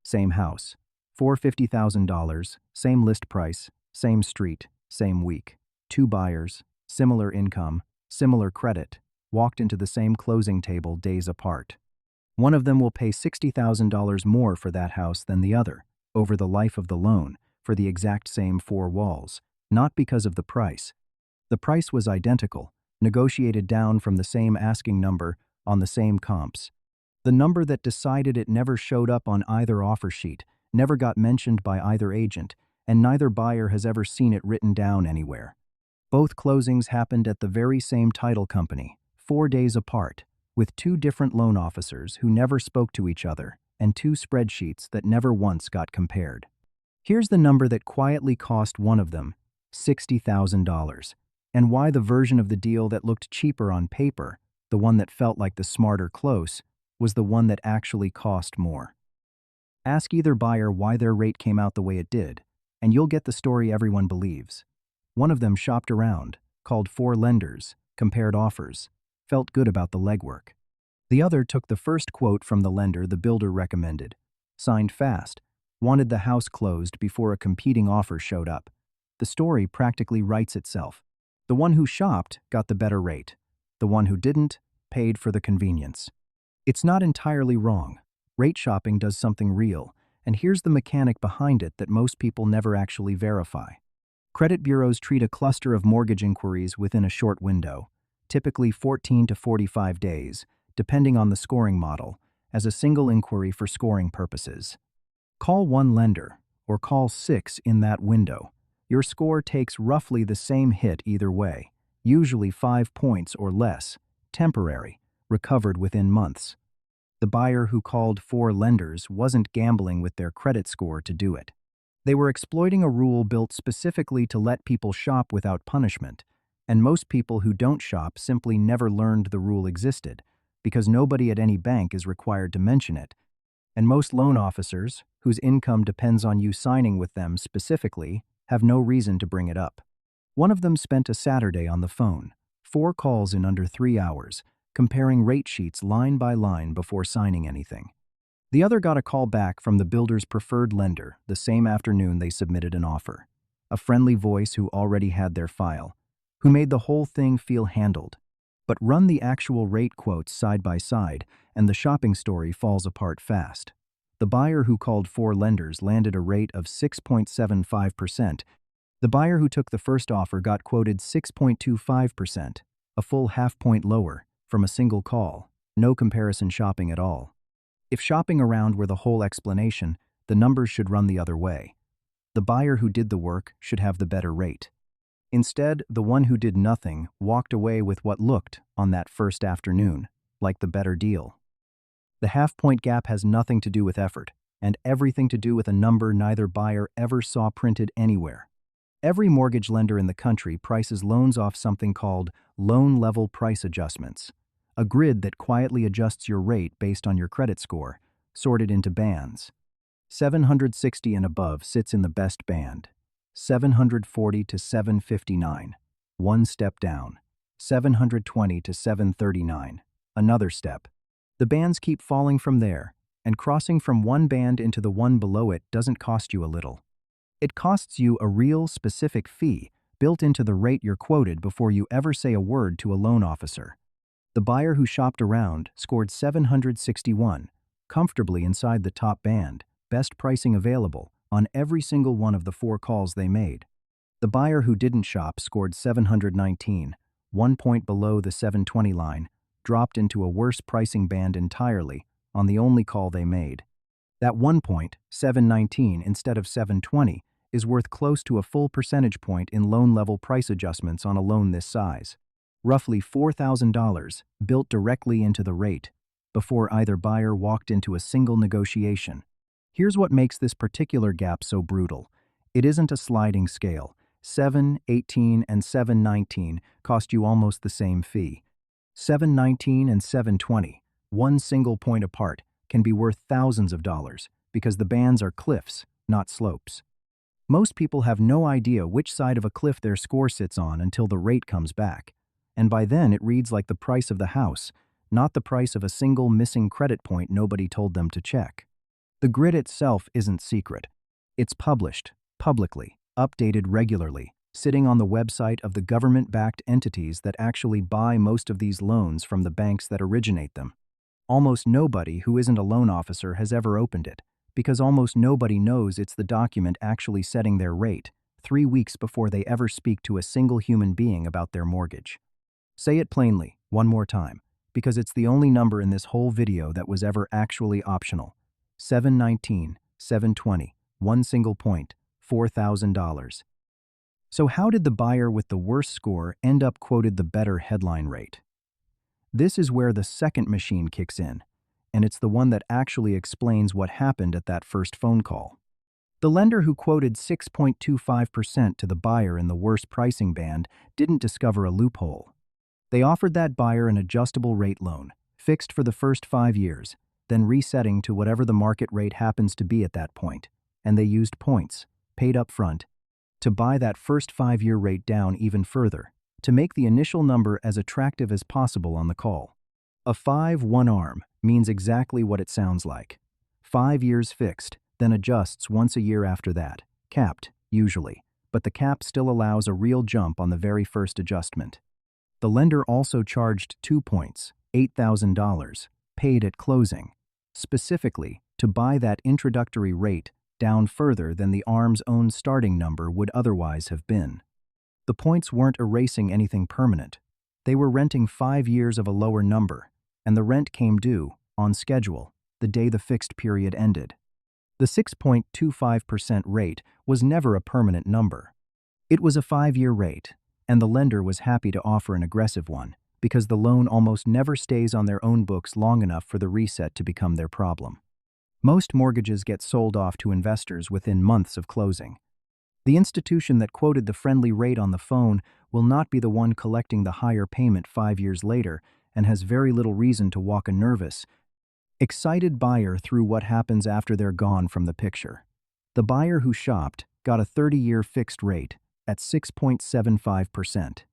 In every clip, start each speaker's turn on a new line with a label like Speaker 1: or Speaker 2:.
Speaker 1: Same house. For $50,000, same list price, same street, same week. Two buyers, similar income, similar credit, walked into the same closing table days apart. One of them will pay $60,000 more for that house than the other, over the life of the loan, for the exact same four walls, not because of the price. The price was identical, negotiated down from the same asking number on the same comps. The number that decided it never showed up on either offer sheet, never got mentioned by either agent, and neither buyer has ever seen it written down anywhere. Both closings happened at the very same title company, 4 days apart, with two different loan officers who never spoke to each other, and two spreadsheets that never once got compared. Here's the number that quietly cost one of them, $60,000, and why the version of the deal that looked cheaper on paper, the one that felt like the smarter close, was the one that actually cost more. Ask either buyer why their rate came out the way it did, and you'll get the story everyone believes. One of them shopped around, called 4 lenders, compared offers, felt good about the legwork. The other took the first quote from the lender the builder recommended, signed fast, wanted the house closed before a competing offer showed up. The story practically writes itself. The one who shopped got the better rate. The one who didn't paid for the convenience. It's not entirely wrong. Rate shopping does something real, and here's the mechanic behind it that most people never actually verify. Credit bureaus treat a cluster of mortgage inquiries within a short window, typically 14 to 45 days, depending on the scoring model, as a single inquiry for scoring purposes. Call one lender, or call 6 in that window. Your score takes roughly the same hit either way, usually 5 points or less, temporary, recovered within months. The buyer who called 4 lenders wasn't gambling with their credit score to do it. They were exploiting a rule built specifically to let people shop without punishment, and most people who don't shop simply never learned the rule existed, because nobody at any bank is required to mention it, and most loan officers, whose income depends on you signing with them specifically, have no reason to bring it up. One of them spent a Saturday on the phone, 4 calls in under 3 hours, comparing rate sheets line by line before signing anything. The other got a call back from the builder's preferred lender the same afternoon they submitted an offer. A friendly voice who already had their file, who made the whole thing feel handled. But run the actual rate quotes side by side, and the shopping story falls apart fast. The buyer who called 4 lenders landed a rate of 6.75%. The buyer who took the first offer got quoted 6.25%, a full half point lower, from a single call, no comparison shopping at all. If shopping around were the whole explanation, the numbers should run the other way. The buyer who did the work should have the better rate. Instead, the one who did nothing walked away with what looked, on that first afternoon, like the better deal. The half-point gap has nothing to do with effort, and everything to do with a number neither buyer ever saw printed anywhere. Every mortgage lender in the country prices loans off something called loan-level price adjustments, a grid that quietly adjusts your rate based on your credit score, sorted into bands. 760 and above sits in the best band. 740 to 759, one step down. 720 to 739, another step. The bands keep falling from there, and crossing from one band into the one below it doesn't cost you a little. It costs you a real, specific fee built into the rate you're quoted before you ever say a word to a loan officer. The buyer who shopped around scored 761, comfortably inside the top band, best pricing available, on every single one of the 4 calls they made. The buyer who didn't shop scored 719, 1 point below the 720 line, dropped into a worse pricing band entirely on the only call they made. That 1 point, 719 instead of 720, is worth close to a full percentage point in loan-level price adjustments on a loan this size. Roughly $4,000 built directly into the rate before either buyer walked into a single negotiation. Here's what makes this particular gap so brutal. It isn't a sliding scale. 718 and 719 cost you almost the same fee. 719 and 720, one single point apart, can be worth thousands of dollars because the bands are cliffs, not slopes. Most people have no idea which side of a cliff their score sits on until the rate comes back. And by then it reads like the price of the house, not the price of a single missing credit point nobody told them to check. The grid itself isn't secret. It's published, publicly, updated regularly, sitting on the website of the government-backed entities that actually buy most of these loans from the banks that originate them. Almost nobody who isn't a loan officer has ever opened it, because almost nobody knows it's the document actually setting their rate, 3 weeks before they ever speak to a single human being about their mortgage. Say it plainly, one more time, because it's the only number in this whole video that was ever actually optional. 719, 720, one single point, $4,000. So how did the buyer with the worst score end up quoted the better headline rate? This is where the second machine kicks in, and it's the one that actually explains what happened at that first phone call. The lender who quoted 6.25% to the buyer in the worst pricing band didn't discover a loophole. They offered that buyer an adjustable rate loan, fixed for the first 5 years, then resetting to whatever the market rate happens to be at that point, and they used points, paid up front, to buy that first 5-year rate down even further, to make the initial number as attractive as possible on the call. A 5-1 arm means exactly what it sounds like. 5 years fixed, then adjusts once a year after that, capped, usually, but the cap still allows a real jump on the very first adjustment. The lender also charged 2 points, $8,000, paid at closing, specifically to buy that introductory rate down further than the arm's own starting number would otherwise have been. The points weren't erasing anything permanent. They were renting 5 years of a lower number, and the rent came due, on schedule, the day the fixed period ended. The 6.25% rate was never a permanent number. It was a 5-year rate, and the lender was happy to offer an aggressive one, because the loan almost never stays on their own books long enough for the reset to become their problem. Most mortgages get sold off to investors within months of closing. The institution that quoted the friendly rate on the phone will not be the one collecting the higher payment 5 years later and has very little reason to walk a nervous, excited buyer through what happens after they're gone from the picture. The buyer who shopped got a 30-year fixed rate at 6.75%.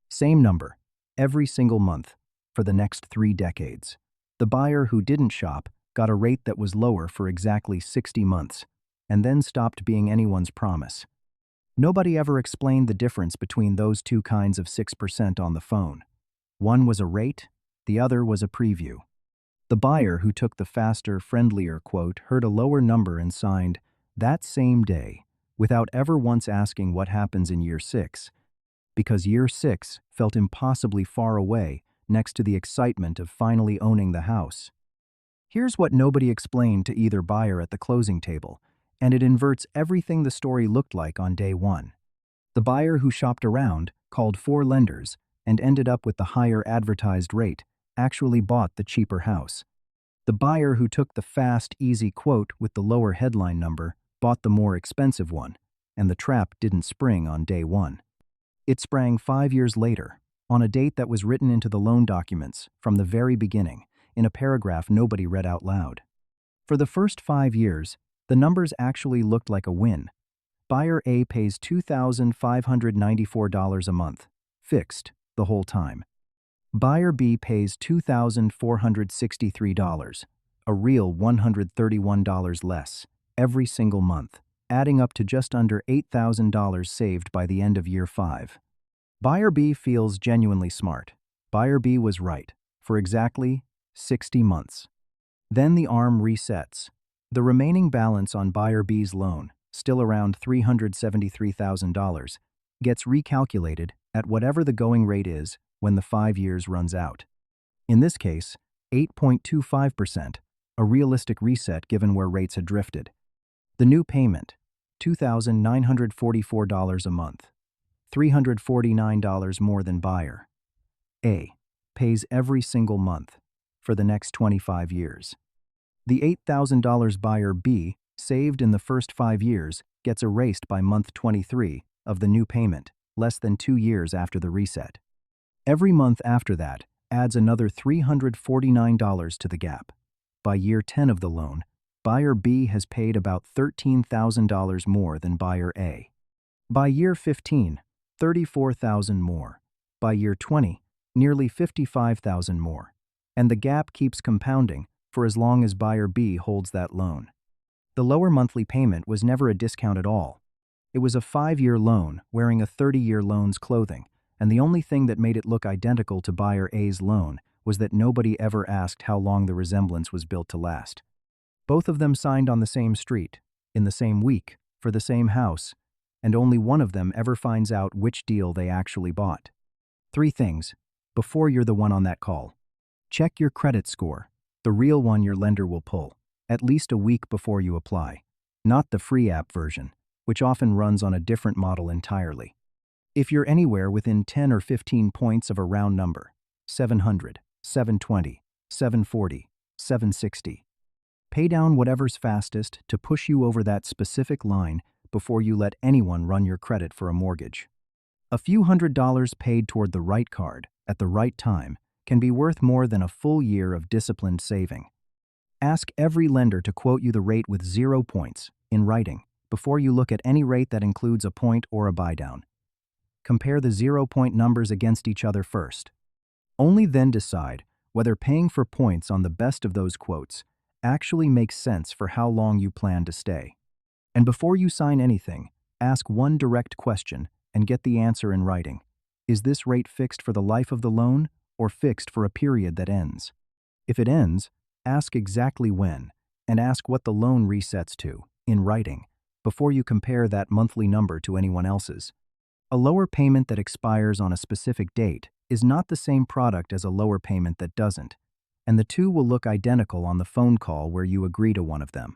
Speaker 1: Same number, every single month, for the next 3 decades. The buyer who didn't shop got a rate that was lower for exactly 60 months, and then stopped being anyone's promise. Nobody ever explained the difference between those two kinds of 6% on the phone. One was a rate, the other was a preview. The buyer who took the faster, friendlier quote heard a lower number and signed that same day, without ever once asking what happens in year 6, because year 6 felt impossibly far away next to the excitement of finally owning the house. Here's what nobody explained to either buyer at the closing table, and it inverts everything the story looked like on day 1. The buyer who shopped around, called 4 lenders, and ended up with the higher advertised rate, actually bought the cheaper house. The buyer who took the fast, easy quote with the lower headline number bought the more expensive one, and the trap didn't spring on day 1. It sprang 5 years later, on a date that was written into the loan documents from the very beginning, in a paragraph nobody read out loud. For the first 5 years, the numbers actually looked like a win. Buyer A pays $2,594 a month, fixed, the whole time. Buyer B pays $2,463, a real $131 less, every single month, adding up to just under $8,000 saved by the end of year 5. Buyer B feels genuinely smart. Buyer B was right, for exactly 60 months. Then the arm resets. The remaining balance on Buyer B's loan, still around $373,000, gets recalculated at whatever the going rate is when the 5 years runs out. In this case, 8.25%, a realistic reset given where rates had drifted. The new payment, $2,944 a month, $349 more than Buyer A pays every single month for the next 25 years. The $8,000 Buyer B saved in the first 5 years gets erased by month 23 of the new payment, less than 2 years after the reset. Every month after that adds another $349 to the gap. By year 10 of the loan, Buyer B has paid about $13,000 more than Buyer A. By year 15, $34,000 more. By year 20, nearly $55,000 more. And the gap keeps compounding for as long as Buyer B holds that loan. The lower monthly payment was never a discount at all. It was a 5-year loan wearing a 30-year loan's clothing, and the only thing that made it look identical to buyer A's loan was that nobody ever asked how long the resemblance was built to last. Both of them signed on the same street, in the same week, for the same house, and only one of them ever finds out which deal they actually bought. 3 things before you're the one on that call. Check your credit score, the real one your lender will pull, at least a week before you apply, not the free app version, which often runs on a different model entirely. If you're anywhere within 10 or 15 points of a round number, 700, 720, 740, 760, pay down whatever's fastest to push you over that specific line before you let anyone run your credit for a mortgage. A few $100s paid toward the right card at the right time can be worth more than a full year of disciplined saving. Ask every lender to quote you the rate with 0 points, in writing, before you look at any rate that includes a point or a buy-down. Compare the 0-point numbers against each other first. Only then decide whether paying for points on the best of those quotes actually makes sense for how long you plan to stay. And before you sign anything, ask one direct question and get the answer in writing. Is this rate fixed for the life of the loan or fixed for a period that ends? If it ends, ask exactly when, and ask what the loan resets to, in writing, before you compare that monthly number to anyone else's. A lower payment that expires on a specific date is not the same product as a lower payment that doesn't, and the two will look identical on the phone call where you agree to one of them.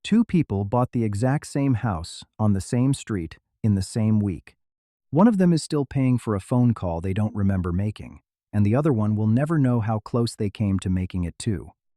Speaker 1: 2 people bought the exact same house on the same street in the same week. One of them is still paying for a phone call they don't remember making, and the other one will never know how close they came to making it too.